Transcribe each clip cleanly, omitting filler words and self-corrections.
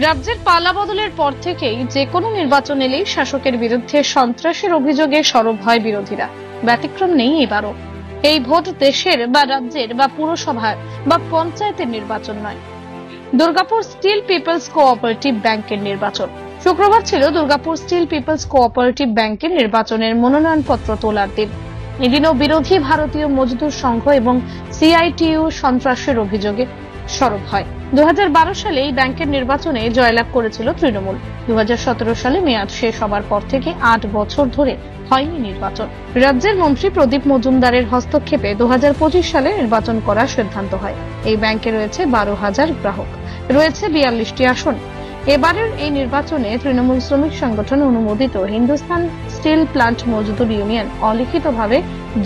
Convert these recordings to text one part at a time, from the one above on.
রাজ্যের পালা বদলের পর থেকেই যে কোনো নির্বাচন এলেই শাসকের বিরুদ্ধে সন্ত্রাসের অভিযোগে সরব হয় বিরোধীরা। ব্যতিক্রম নেই এবারও। এই ভোট দেশের বা রাজ্যের বা পুরসভার বা পঞ্চায়েতের নির্বাচন নয়, দুর্গাপুর স্টিল পিপলস কোঅপারেটিভ ব্যাংকের নির্বাচন। শুক্রবার ছিল দুর্গাপুর স্টিল পিপলস কোঅপারেটিভ ব্যাংকের নির্বাচনের মনোনয়নপত্র তোলার দিন। এদিনও বিরোধী ভারতীয় মজদুর সংঘ এবং সিআইটিইউ সন্ত্রাসের অভিযোগে সরব হয়। 2012 সালে এই ব্যাংকের নির্বাচনে জয়লাভ করেছিল তৃণমূল। 2017 সালে মেয়াদ শেষ হবার পর থেকে 8 বছর ধরে হয়নি নির্বাচন। রাজ্যের মন্ত্রী প্রদীপ মজুমদারের হস্তক্ষেপে 2025 সালে নির্বাচন করার সিদ্ধান্ত হয়। এই ব্যাংকে রয়েছে 12,000 গ্রাহক, রয়েছে 42টি আসন। এবারের এই নির্বাচনে তৃণমূল শ্রমিক সংগঠন অনুমোদিত হিন্দুস্তান স্টিল প্লান্ট মজদুর ইউনিয়ন অলিখিতভাবে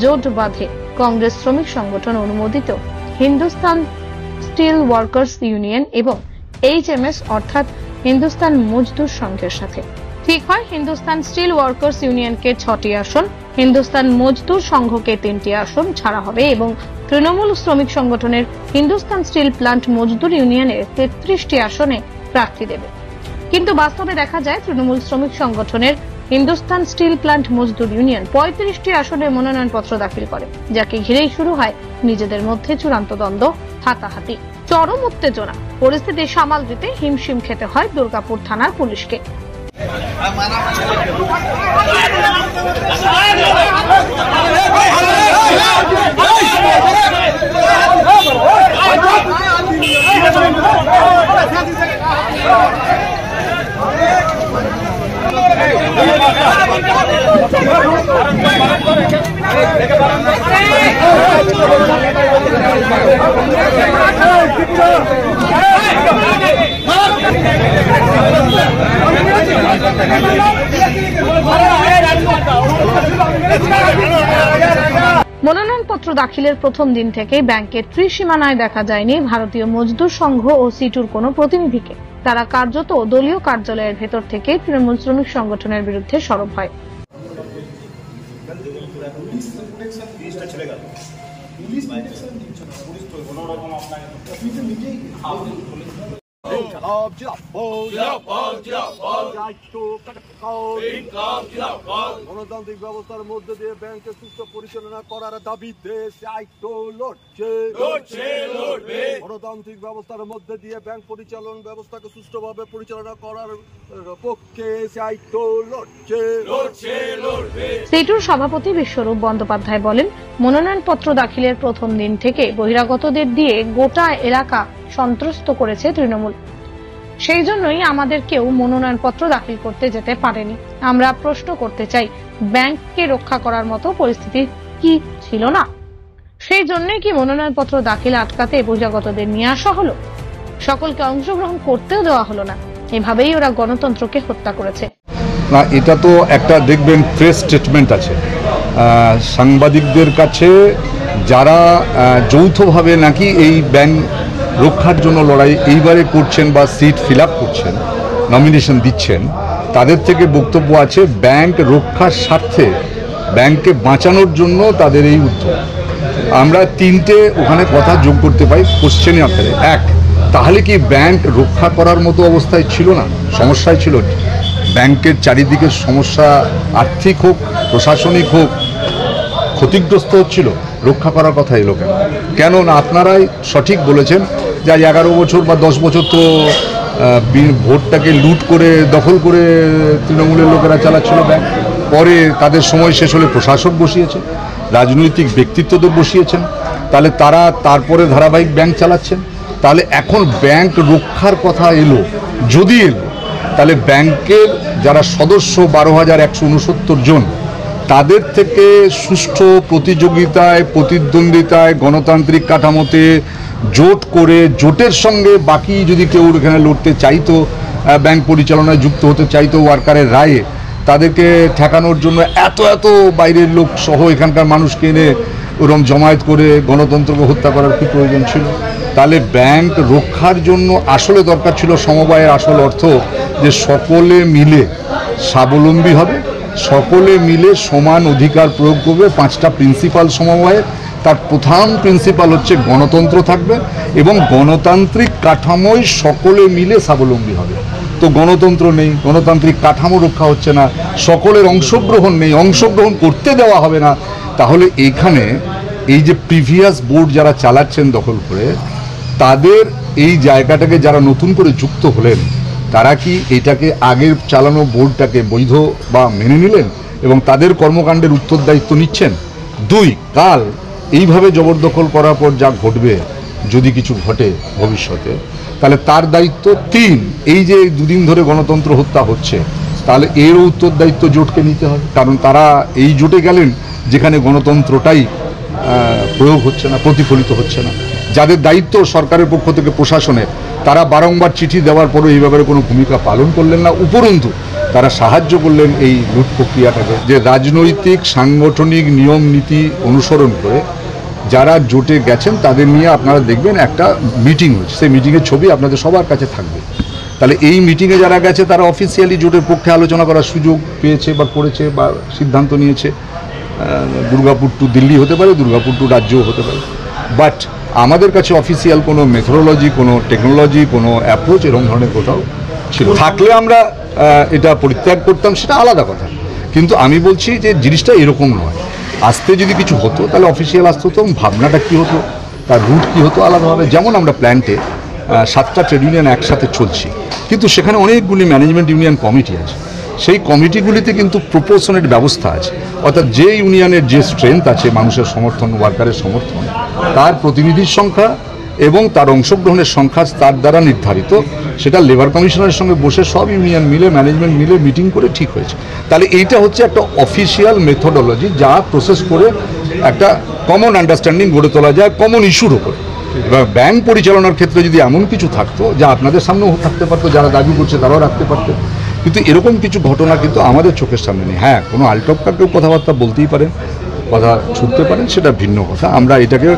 জোট বাঁধে কংগ্রেস শ্রমিক সংগঠন অনুমোদিত হিন্দুস্তান স্টিল ওয়ার্কার্স ইউনিয়ন এবং HMS অর্থাৎ হিন্দুস্তান মজদুর সংঘের সাথে। ঠিক হয় হিন্দুস্তান স্টিল ওয়ার্কার্স ইউনিয়নকে 6টি আসন, হিন্দুস্তান মজদুর সংঘকে 3টি আসন ছাড়া হবে এবং তৃণমূল শ্রমিক সংগঠনের হিন্দুস্তান স্টিল প্লান্ট মজদুর ইউনিয়নের 33টি আসনে প্রার্থী দেবে। কিন্তু বাস্তবে দেখা যায় তৃণমূল শ্রমিক সংগঠনের হিন্দুস্তান স্টিল প্লান্ট মজদুর ইউনিয়ন 35টি আসনে মনোনয়নপত্র দাখিল করে, যাকে ঘিরেই শুরু হয় নিজেদের মধ্যে চূড়ান্ত দ্বন্দ্ব, হাতাহাতি, চরম উত্তেজনা। পরিস্থিতি সামাল দিতে হিমশিম খেতে হয় দুর্গাপুর থানার পুলিশকে। মনোনয়নপত্র দাখিলের প্রথম দিন থেকে ব্যাংকের ত্রিসীমানায় দেখা যায়নি ভারতীয় মজদুর সংঘ ও সিটুর কোনো প্রতিনিধিকে। তারা কার্যত দলীয় কার্যালয়ের ভেতর থেকে তৃণমূল শ্রমিক সংগঠনের বিরুদ্ধে সরব হয়। গণতান্ত্রিক ব্যবস্থার মধ্যে দিয়ে ব্যাংকের সুষ্ঠু পরিচালনা করার দাবিতে গণতান্ত্রিক ব্যবস্থার মধ্যে দিয়ে ব্যাংক পরিচালন ব্যবস্থাকে সুষ্ঠুভাবে পরিচালনা করার পক্ষে সিটুর সভাপতি বিশ্বরূপ বন্দ্যোপাধ্যায় বলেন, মনোনয়নপত্র দাখিলের প্রথম দিন থেকে বহিরাগতদের দিয়ে গোটা এলাকা সন্ত্রস্ত করেছে তৃণমূল। সেই জন্যই আমাদের কেউ মনোনয়নপত্র দাখিল করতে যেতে পারেনি। আমরা প্রশ্ন করতে চাই, ব্যাংককে রক্ষা করার মতো পরিস্থিতি কি ছিল না? সেই জন্যই কি মনোনয়নপত্র দাখিল আটকাতে বহিরাগতদের নিয়ে আসা হলো? সকলকে অংশগ্রহণ করতেও দেওয়া হলো না। এভাবেই ওরা গণতন্ত্রকে হত্যা করেছে। না, এটা তো একটা দেখবেন প্রেস স্টেটমেন্ট আছে সাংবাদিকদের কাছে, যারা যৌথভাবে নাকি এই ব্যাংক রক্ষার জন্য লড়াই এইবারে করছেন বা সিট ফিল আপ করছেন, নমিনেশন দিচ্ছেন, তাদের থেকে বক্তব্য আছে ব্যাংক রক্ষার স্বার্থে, ব্যাংককে বাঁচানোর জন্য তাদের এই উদ্যোগ। আমরা 3টে ওখানে কথা যোগ করতে পাই কোশ্চেনের আকারে। এক, তাহলে কি ব্যাংক রক্ষা করার মতো অবস্থায় ছিল না? সমস্যায় ছিল। ব্যাংকের চারিদিকের সমস্যা, আর্থিক হোক প্রশাসনিক হোক, ক্ষতিগ্রস্ত হচ্ছিল, রক্ষা করার কথা এলো কেন? কেন না, আপনারাই সঠিক বলেছেন যে 11 বছর বা 10 বছর তো ভোটটাকে লুট করে দখল করে তৃণমূলের লোকেরা চালাচ্ছিল ব্যাংক। পরে তাদের সময় শেষ হলে প্রশাসক বসিয়েছে, রাজনৈতিক ব্যক্তিত্বদের বসিয়েছেন, তাহলে তারা তারপরে ধারাবাহিক ব্যাংক চালাচ্ছেন। তাহলে এখন ব্যাংক রক্ষার কথা এলো, যদি এলো, তাহলে ব্যাংকের যারা সদস্য 12,169 জন, তাদের থেকে সুষ্ঠু প্রতিযোগিতায়, প্রতিদ্বন্দ্বিতায়, গণতান্ত্রিক কাঠামোতে জোট করে, জোটের সঙ্গে বাকি যদি কেউ এখানে লড়তে চাইতো, ব্যাংক পরিচালনায় যুক্ত হতে চাইতো ওয়ার্কারের রায়ে, তাদেরকে ঠেকানোর জন্য এত বাইরের লোক সহ এখানকার মানুষকে এনে ওরকম জমায়েত করে গণতন্ত্রকে হত্যা করার কি প্রয়োজন ছিল? তাহলে ব্যাংক রক্ষার জন্য আসলে দরকার ছিল সমবায়ের আসল অর্থ যে সকলে মিলে স্বাবলম্বী হবে, সকলে মিলে সমান অধিকার প্রয়োগ করবে। 5টা প্রিন্সিপাল সমবায়ের, তার প্রধান প্রিন্সিপাল হচ্ছে গণতন্ত্র থাকবে এবং গণতান্ত্রিক কাঠামোয় সকলে মিলে স্বাবলম্বী হবে। তো গণতন্ত্র নেই, গণতান্ত্রিক কাঠামো রক্ষা হচ্ছে না, সকলের অংশগ্রহণ নেই, অংশগ্রহণ করতে দেওয়া হবে না, তাহলে এইখানে এই যে প্রিভিয়াস বোর্ড যারা চালাচ্ছেন দখল করে, তাদের এই জায়গাটাকে যারা নতুন করে যুক্ত হলেন, তারা কি এটাকে আগের চালানো বোর্ডটাকে বৈধ বা মেনে নিলেন এবং তাদের কর্মকাণ্ডের উত্তরদায়িত্ব নিচ্ছেন? দুই, কাল এইভাবে জবরদখল করার পর যা ঘটবে, যদি কিছু ঘটে ভবিষ্যতে, তাহলে তার দায়িত্ব। তিন, এই যে দুদিন ধরে গণতন্ত্র হত্যা হচ্ছে, তাহলে এরও উত্তরদায়িত্ব জোটকে নিতে হবে, কারণ তারা এই জোটে গেলেন যেখানে গণতন্ত্রটাই প্রয়োগ হচ্ছে না, প্রতিফলিত হচ্ছে না। যাদের দায়িত্ব সরকারের পক্ষ থেকে প্রশাসনের, তারা বারংবার চিঠি দেওয়ার পরও এই ব্যাপারে কোনো ভূমিকা পালন করলেন না, উপরন্তু তারা সাহায্য করলেন এই লুট প্রক্রিয়াটাকে। যে রাজনৈতিক সাংগঠনিক নিয়ম নীতি অনুসরণ করে যারা জোটে গেছেন তাদের নিয়ে আপনারা দেখবেন একটা মিটিং হচ্ছে, সেই মিটিংয়ের ছবি আপনাদের সবার কাছে থাকবে। তাহলে এই মিটিংয়ে যারা গেছে তারা অফিসিয়ালি জোটের পক্ষে আলোচনা করার সুযোগ পেয়েছে বা করেছে বা সিদ্ধান্ত নিয়েছে। দুর্গাপুর টু দিল্লি হতে পারে, দুর্গাপুর টু রাজ্যও হতে পারে, বাট আমাদের কাছে অফিসিয়াল কোনো মেথোডোলজি, কোনো টেকনোলজি, কোনো অ্যাপ্রোচ এরকম ধরনের কোথাও ছিল। থাকলে আমরা এটা পরিত্যাগ করতাম, সেটা আলাদা কথা, কিন্তু আমি বলছি যে জিনিসটা এরকম নয়। আসতে যদি কিছু হতো তাহলে অফিসিয়াল আসতে হতো, ভাবনাটা কী হতো, তার রুট কী হতো আলাদাভাবে। যেমন আমরা প্ল্যান্টে 7টা ট্রেড ইউনিয়ন একসাথে চলছি, কিন্তু সেখানে অনেকগুলি ম্যানেজমেন্ট ইউনিয়ন কমিটি আছে, সেই কমিটিগুলিতে কিন্তু প্রপোর্শনেট ব্যবস্থা আছে, অর্থাৎ যে ইউনিয়নের যে স্ট্রেংথ আছে, মানুষের সমর্থন, ওয়ার্কারের সমর্থন, তার প্রতিনিধির সংখ্যা এবং তার অংশগ্রহণের সংখ্যা তার দ্বারা নির্ধারিত। সেটা লেবার কমিশনের সঙ্গে বসে সব ইউনিয়ন মিলে, ম্যানেজমেন্ট মিলে মিটিং করে ঠিক হয়েছে। তাহলে এইটা হচ্ছে একটা অফিসিয়াল মেথোডোলজি, যা প্রসেস করে একটা কমন আন্ডারস্ট্যান্ডিং গড়ে তোলা যায় কমন ইস্যুর ওপরে। এবার ব্যাংক পরিচালনার ক্ষেত্রে যদি এমন কিছু থাকতো, যা আপনাদের সামনেও থাকতে পারতো, যারা দাবি করছে তারাও রাখতে পারতো, কিন্তু এরকম কিছু ঘটনা কিন্তু আমাদের চোখের সামনে নেই। হ্যাঁ, কোনো আলটপকার কেউ কথাবার্তা বলতেই পারেন, কথা ছুটতে পারেন, সেটা ভিন্ন কথা। আমরা এটাকে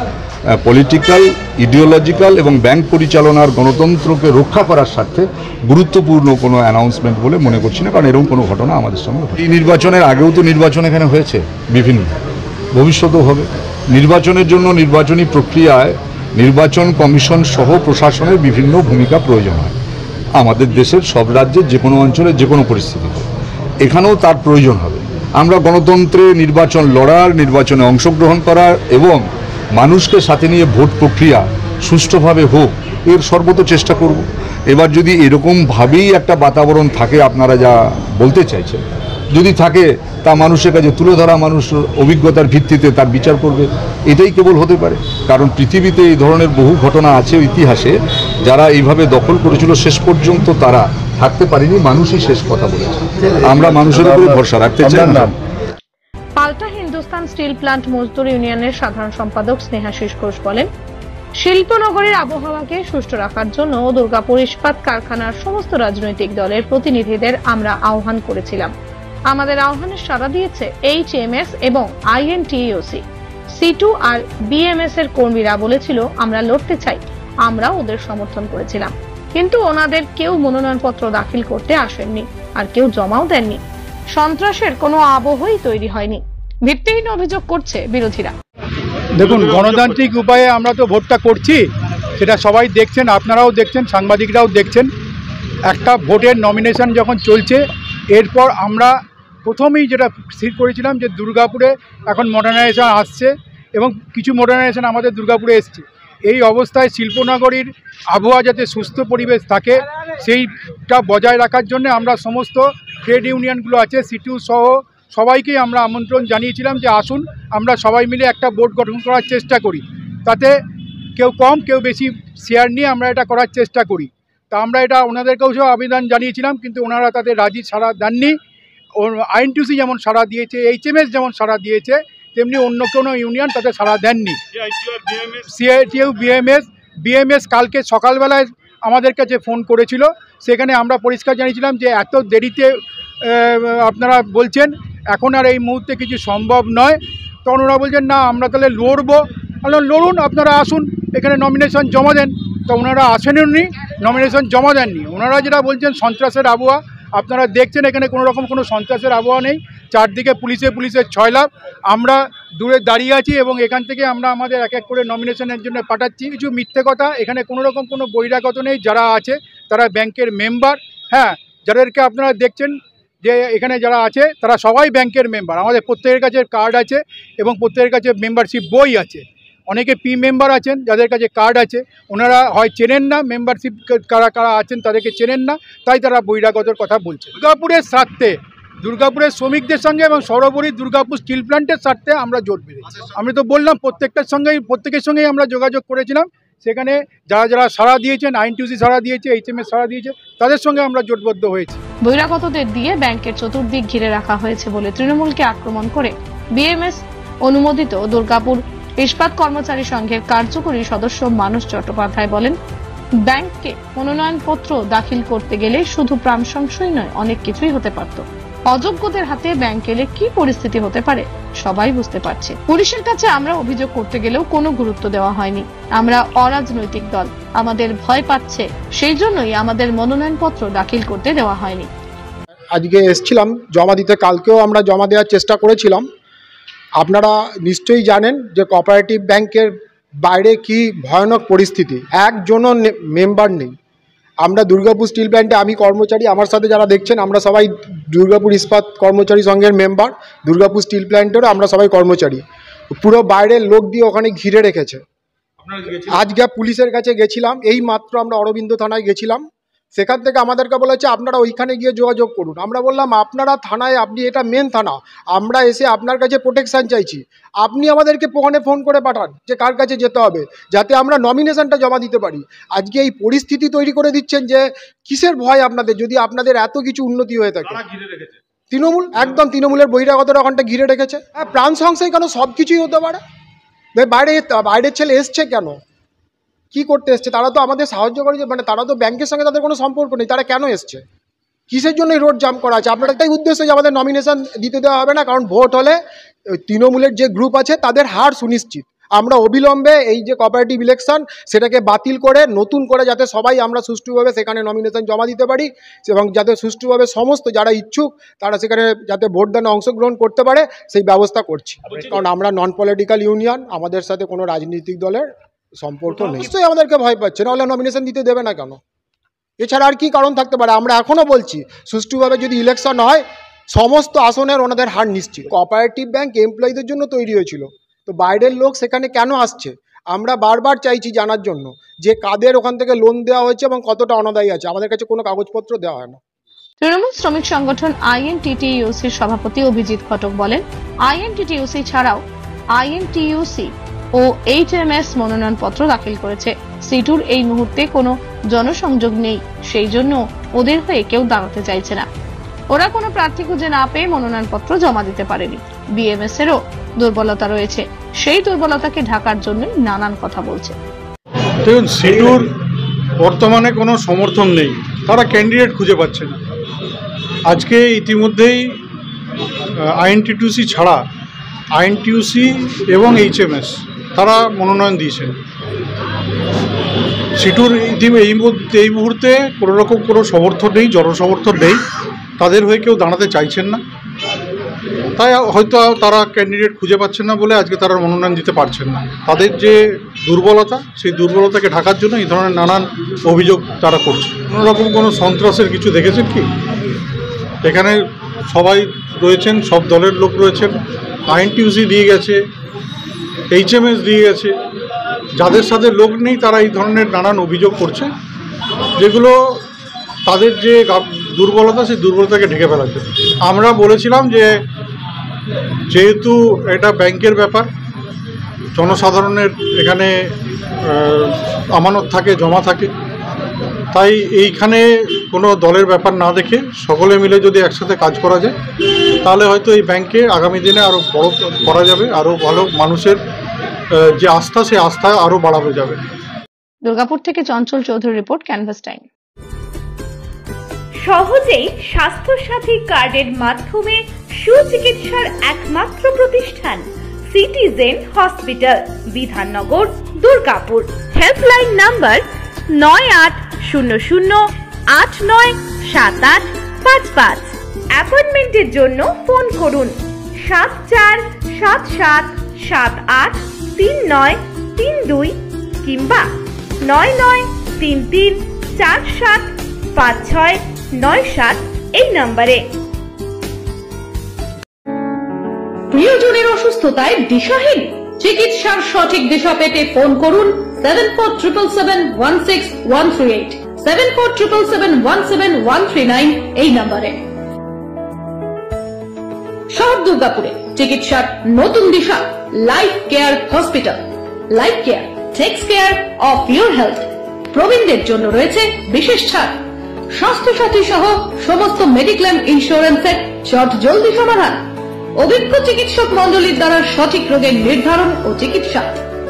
পলিটিক্যাল, ইডিওলজিক্যাল এবং ব্যাংক পরিচালনার গণতন্ত্রকে রক্ষা করার স্বার্থে গুরুত্বপূর্ণ কোনো অ্যানাউন্সমেন্ট বলে মনে করছি না, কারণ এরকম কোনো ঘটনা আমাদের সঙ্গে। এই নির্বাচনের আগেও তো নির্বাচন এখানে হয়েছে বিভিন্ন, ভবিষ্যতেও হবে। নির্বাচনের জন্য নির্বাচনী প্রক্রিয়ায় নির্বাচন কমিশন সহ প্রশাসনের বিভিন্ন ভূমিকা প্রয়োজন হয়, আমাদের দেশের সব রাজ্যের যে কোনো অঞ্চলে যে কোনো পরিস্থিতিতে, এখানেও তার প্রয়োজন হবে। আমরা গণতন্ত্রে নির্বাচন লড়ার, নির্বাচনে অংশগ্রহণ করার এবং মানুষকে সাথে নিয়ে ভোট প্রক্রিয়া সুষ্ঠুভাবে হোক, এর সর্বত চেষ্টা করব। এবার যদি এরকমভাবেই একটা বাতাবরণ থাকে, আপনারা যা বলতে চাইছেন যদি থাকে, তা মানুষের কাছে তুলে ধরা, মানুষ অভিজ্ঞতার ভিত্তিতে তার বিচার করবে, এটাই কেবল হতে পারে। কারণ পৃথিবীতে এই ধরনের বহু ঘটনা আছে ইতিহাসে, যারা এইভাবে দখল করেছিল শেষ পর্যন্ত তারা থাকতে পারেনি, মানুষই শেষ কথা বলেছে। আমরা মানুষের উপরে ভরসা রাখতে চাই না। পাল্টা হিন্দুস্তান স্টিল প্লান্ট মজদুর ইউনিয়নের সাধারণ সম্পাদক স্নেহাশিস ঘোষ বলেন, শিল্পনগরের আবহাওয়াকে সুষ্ঠু রাখার জন্য দুর্গাপুর ইস্পাত কারখানার সমস্ত রাজনৈতিক দলের প্রতিনিধিদের আমরা আহ্বান করেছিলাম। আমাদের আহ্বানে সাড়া দিয়েছে HMS এবং INTUC, C2 আর BMS এর কর্মীরা বলেছিল আমরা লড়তে চাই, আমরা ওদের সমর্থন করেছিলাম, কিন্তু ওনাদের কেউ মনোনয়নপত্র দাখিল করতে আসেননি, আর কেউ জমাও দেননি। সন্ত্রাসের কোনো আবহই তৈরি হয়নি, ভিত্তিহীন অভিযোগ করছে বিরোধীরা। দেখুন, গণতান্ত্রিক উপায়ে আমরা তো ভোটটা করছি, সেটা সবাই দেখছেন, আপনারাও দেখছেন, সাংবাদিকরাও দেখছেন। একটা ভোটের নমিনেশন যখন চলছে, এরপর আমরা প্রথমেই যেটা স্থির করেছিলাম যে দুর্গাপুরে এখন মডার্নাইজেশন আসছে এবং কিছু মডার্নাইজেশন আমাদের দুর্গাপুরে এসছে। এই অবস্থায় শিল্পনগরীর আবহাওয়া যাতে সুস্থ পরিবেশ থাকে, সেইটা বজায় রাখার জন্য আমরা সমস্ত ট্রেড ইউনিয়নগুলো আছে, সিটিউ সহ সবাইকেই আমরা আমন্ত্রণ জানিয়েছিলাম যে আসুন আমরা সবাই মিলে একটা বোর্ড গঠন করার চেষ্টা করি, তাতে কেউ কম কেউ বেশি শেয়ার নিয়ে আমরা এটা করার চেষ্টা করি। তা আমরা এটা ওনাদেরকেও আবেদন জানিয়েছিলাম, কিন্তু ওনারা তাদের রাজি সাড়া দেননি। INTUC যেমন সাড়া দিয়েছে, HMS যেমন সাড়া দিয়েছে, তেমনি অন্য কোনো ইউনিয়ন তাদের সাড়া দেননি। CITU, BMS কালকে সকালবেলায় আমাদের কাছে ফোন করেছিল, সেখানে আমরা পরিষ্কার জানিয়েছিলাম যে এত দেরিতে আপনারা বলছেন, এখন আর এই মুহূর্তে কিছু সম্ভব নয়। তখন ওরা বলছেন না আমরা তাহলে লড়বো। লড়ুন, আপনারা আসুন, এখানে নমিনেশন জমা দেন। তো ওনারা আসেননি, নমিনেশন জমা দেননি। ওনারা যেটা বলছেন সন্ত্রাসের আবহাওয়া, আপনারা দেখছেন এখানে কোনো রকম কোনো সন্ত্রাসের আবহাওয়া নেই। চারদিকে পুলিশের ছয়লাভ। আমরা দূরে দাঁড়িয়ে আছি এবং এখান থেকে আমরা আমাদের এক এক করে নমিনেশনের জন্য পাঠাচ্ছি। কিছু মিথ্যে কথা, এখানে কোনো রকম কোনো বহিরাগত নেই। যারা আছে তারা ব্যাংকের মেম্বার। হ্যাঁ, যাদেরকে আপনারা দেখছেন যে এখানে যারা আছে তারা সবাই ব্যাংকের মেম্বার। আমাদের প্রত্যেকের কাছে কার্ড আছে এবং প্রত্যেকের কাছে মেম্বারশিপ বই আছে। অনেকে পি মেম্বার আছেন যাদের কাছে কার্ড আছে, ওনারা হয় চেনেন না, মেম্বারশিপ কারা কারা আছেন তাদেরকে চেনেন না, তাই তারা বহিরাগতর কথা বলছে। দুর্গাপুরের স্বার্থে, দুর্গাপুরের শ্রমিকদের সঙ্গে এবং সর্বোপরি দুর্গাপুর স্টিল প্ল্যান্টের স্বার্থে আমরা জোট বেঁধেছি। আমি তো বললাম প্রত্যেকের সঙ্গেই আমরা যোগাযোগ করেছিলাম। সেখানে যারা সাড়া দিয়েছেন, আইএনটিইউসি সাড়া দিয়েছে, এইচএমএস সাড়া দিয়েছে, তাদের সঙ্গে আমরা জোটবদ্ধ হয়েছি। বহিরাগতদের দিয়ে ব্যাংকের চতুর্দিক ঘিরে রাখা হয়েছে বলে তৃণমূলকে আক্রমণ করে বিএমএস অনুমোদিত দুর্গাপুর ইস্পাত কর্মচারী সংঘের কার্যকরী সদস্য মানস চট্টোপাধ্যায় বলেন, ব্যাংককে মনোনয়নপত্র দাখিল করতে গেলে শুধু প্রাণ সংশয় নয়, অনেক কিছুই হতে পারত। অযোগ্যদের হাতে ব্যাংক এলে কি পরিস্থিতি হতে পারে সবাই বুঝতে পারছে। পুলিশের কাছে আমরা অভিযোগ করতে গেলেও কোনো গুরুত্ব দেওয়া হয়নি। আমরা অরাজনৈতিক দল, আমাদের ভয় পাচ্ছে, সেই জন্যই আমাদের মনোনয়নপত্র দাখিল করতে দেওয়া হয়নি। আজকে এসেছিলাম জমা দিতে, কালকেও আমরা জমা দেওয়ার চেষ্টা করেছিলাম। আপনারা নিশ্চয়ই জানেন যে কোঅপারেটিভ ব্যাংকের বাইরে কি ভয়ানক পরিস্থিতি, একজনও মেম্বার নেই। আমরা দুর্গাপুর স্টিল প্ল্যান্টে, আমি কর্মচারী, আমার সাথে যারা দেখছেন আমরা সবাই দুর্গাপুর ইস্পাত কর্মচারী সংঘের মেম্বার। দুর্গাপুর স্টিল প্ল্যান্টেরও আমরা সবাই কর্মচারী। পুরো বাইরের লোক দিয়ে ওখানে ঘিরে রেখেছে। আজকে পুলিশের কাছে গেছিলাম, এই মাত্র আমরা অরবিন্দ থানায় গেছিলাম। সেখান থেকে আমাদেরকে বলেছে আপনারা ওইখানে গিয়ে যোগাযোগ করুন। আমরা বললাম আপনারা থানায়, আপনি এটা মেন থানা, আমরা এসে আপনার কাছে প্রোটেকশান চাইছি, আপনি আমাদেরকে ওখানে ফোন করে পাঠান যে কার কাছে যেতে হবে, যাতে আমরা নমিনেশনটা জমা দিতে পারি। আজকে এই পরিস্থিতি তৈরি করে দিচ্ছেন যে কিসের ভয় আপনাদের, যদি আপনাদের এত কিছু উন্নতি হয়ে থাকে। তৃণমূল, একদম তৃণমূলের বহিরাগতরা ওখানটা ঘিরে রেখেছে। হ্যাঁ, প্রাণ সংশয় কেন, সব কিছুই হতে পারে। বাইরের ছেলে এসছে কেন, কি করতে এসছে? তারা তো আমাদের সাহায্য করে, মানে তারা তো ব্যাংকের সঙ্গে তাদের কোনো সম্পর্ক নেই। তারা কেন এসছে, কিসের জন্য রোড জাম করা আছে? আপনার একটাই উদ্দেশ্য যে আমাদের নমিনেশন দিতে দেওয়া হবে না, কারণ ভোট হলে তৃণমূলের যে গ্রুপ আছে তাদের হার সুনিশ্চিত। আমরা অবিলম্বে এই যে কোঅপারেটিভ ইলেকশন সেটাকে বাতিল করে নতুন করে যাতে সবাই আমরা সুষ্ঠুভাবে সেখানে নমিনেশন জমা দিতে পারি এবং যাতে সুষ্ঠুভাবে সমস্ত যারা ইচ্ছুক তারা সেখানে যাতে ভোটদানে অংশগ্রহণ করতে পারে সেই ব্যবস্থা করছি। কারণ আমরা নন পলিটিক্যাল ইউনিয়ন, আমাদের সাথে কোনো রাজনৈতিক দলের সম্পর্ক নেই। নিশ্চয়ই আমাদেরকে ভয় পাচ্ছে, নাহলে নমিনেশন দিতে দেবে না কেন? এছাড়া আর কি কারণ থাকতে পারে? আমরা এখনও বলছি সুষ্ঠুভাবে যদি ইলেকশন হয় সমস্ত আসনের ওনাদের হার নিশ্চিত। কোঅপারেটিভ ব্যাংক এমপ্লয়ীদের জন্য তৈরি হয়েছিল, তো বাইরের লোক সেখানে কেন আসছে আমরা বারবার চাইছি জানার জন্য যে কাদের ওখান থেকে লোন দেওয়া হয়েছে এবং কতটা অনাদায়ী আছে। আমাদের কাছে কোনো কাগজপত্র দেওয়া হয় না। তৃণমূল শ্রমিক সংগঠন আইএনটিটিইউসির সভাপতি অভিজিৎ ঘটক বলেন, আইএনটিটিইউসি ছাড়াও আইএনটিইউসি ও এইচএমএস মনোনয়নপত্র দাখিল করেছে। সিটুর এই মুহূর্তে কোনো জনসংযোগ নেই, সেই জন্য ওদের হয়ে কেউ দাঁড়াতে চাইছে না। ওরা কোনো প্রার্থী খুঁজে না পেয়ে মনোনয়নপত্র জমা দিতে পারেনি। বিএমএস এরও দুর্বলতা রয়েছে, সেই দুর্বলতাকে ঢাকার জন্য নানান কথা বলছে। দেখুন, সিটুর বর্তমানে কোনো সমর্থন নেই, তারা ক্যান্ডিডেট খুঁজে পাচ্ছে না। আজকে ইতিমধ্যেই আইএনটিটিইউসি ছাড়া আইএনটিইউসি এবং এইচএমএস তারা মনোনয়ন দিয়েছেন। সিটুর এই মুহূর্তে কোনো রকম কোনো সমর্থন নেই, জনসমর্থন নেই, তাদের হয়ে কেউ দাঁড়াতে চাইছেন না। তাই হয়তো তারা ক্যান্ডিডেট খুঁজে পাচ্ছেন না বলে আজকে তারা মনোনয়ন দিতে পারছেন না। তাদের যে দুর্বলতা, সেই দুর্বলতাকে ঢাকার জন্য এই ধরনের নানান অভিযোগ তারা করছে। কোনো রকম কোনো সন্ত্রাসের কিছু দেখেছেন কি? এখানে সবাই রয়েছেন, সব দলের লোক রয়েছেন। আইএনটিইউসি দিয়ে গেছে, এইচএমএস দিয়ে গেছে, যাদের সাথে লোক নেই তারা এই ধরনের নানান অভিযোগ করছে, যেগুলো তাদের যে দুর্বলতা সেই দুর্বলতাকে ঢেকে ফেলার জন্য। আমরা বলেছিলাম যে যেহেতু এটা ব্যাংকের ব্যাপার, জনসাধারণের এখানে আমানত থাকে, জমা থাকে, তাই এইখানে কোনো দলের ব্যাপার না দেখে সকলে মিলে যদি একসাথে কাজ করা যায় তাহলে হয়তো এই ব্যাংকে আগামী দিনে আরও বড় করা যাবে, আরও ভালো মানুষের যে আস্থা, সেই আস্থা আরও বাড়ানো যাবে। দুর্গাপুর থেকে Chanchal Chowdhury report, canvas time. সহজেই স্বাস্থ্য সাথী কার্ডের মাধ্যমে সুচিকিৎসার একমাত্র প্রতিষ্ঠান citizen hospital, Bidhannagar, Durgapur. Helpline number 9800897855। অ্যাপয়েন্টমেন্টের জন্য ফোন করুন 7477783932 কিংবা 9933475697 এই নম্বরে। প্রিয়জনের অসুস্থতায় দিশাহীন, চিকিৎসার সঠিক দিশা পেতে ফোন করুন 7477716138, 7477717139 এই নম্বরে। শহর দুর্গাপুরে চিকিৎসার নতুন দিশা Life Care Hospital. Life Care takes care of your health. প্রবীণদের জন্য রয়েছে বিশেষ ছাড়। স্বাস্থ্য সাথী সহ সমস্ত মেডিক্লেম ইন্স্যুরেন্সের চট জলদি সমাধান। অভিজ্ঞ চিকিৎসক মন্ডলীর দ্বারা সঠিক রোগের নির্ধারণ ও চিকিৎসা।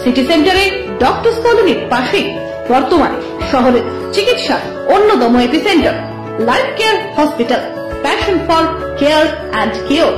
সিটি সেন্টারে ডক্টরস কলোনির পাশেই বর্তমানে শহরের চিকিৎসার অন্যতম epicentre life Care hospital, passion for care and cure.